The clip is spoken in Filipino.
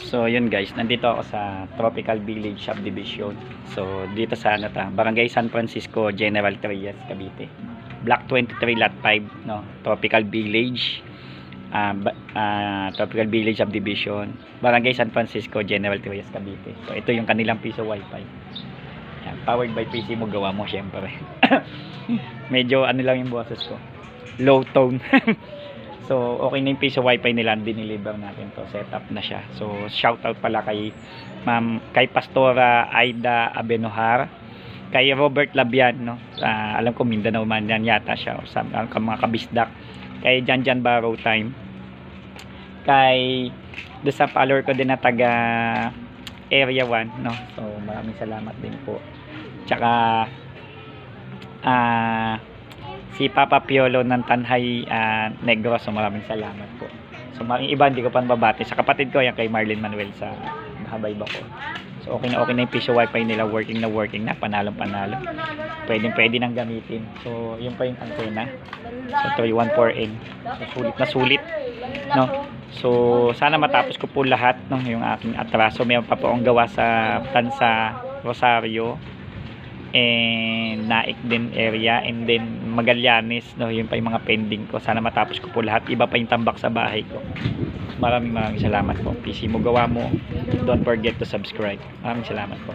So yun guys, nandito ako sa Tropical Village Subdivision. So dito sa Barangay San Francisco, General Trias, Cavite. Block 23 Lot 5, no, Tropical Village. Tropical Village Subdivision, Barangay San Francisco, General Trias, Cavite. So ito yung kanilang piso wifi. Yan, powered by PC mo, gawa mo syempre. Medyo ano lang yung boses ko, low tone. So okay na yung piso wifi nila, diniliver natin to, set up na siya. So shout out pala kay kay Pastora Aida Abenohar, kay Robert Labian, no, alam ko Mindanao man yan yata siya, o sa mga kabisdak, kay Janjan Barrow Time, kay doon sa follower ko din na taga Area 1, no. So maraming salamat din po. Tsaka si Papa Piolo ng Tanhay Negros, so maraming salamat po. So maraming iba hindi ko pa nababati, sa kapatid ko yan, kay Marlene Manuel sa Habay Bako. So okay na yung piso wifi nila, working na, panalong pwede nang gamitin. So yun pa yung antena, so 31.4N, so sulit, no. So sana matapos ko po lahat, no, yung aking atraso. Mayroon pa po akong gawa sa Tansa, Rosario, and Naik din area, and then Magallanes, no, yun pa yung mga pending ko. Sana matapos ko po lahat. Iba pa yung tambak sa bahay ko. Maraming salamat po. PC mo, gawa mo. Don't forget to subscribe. Maraming salamat po.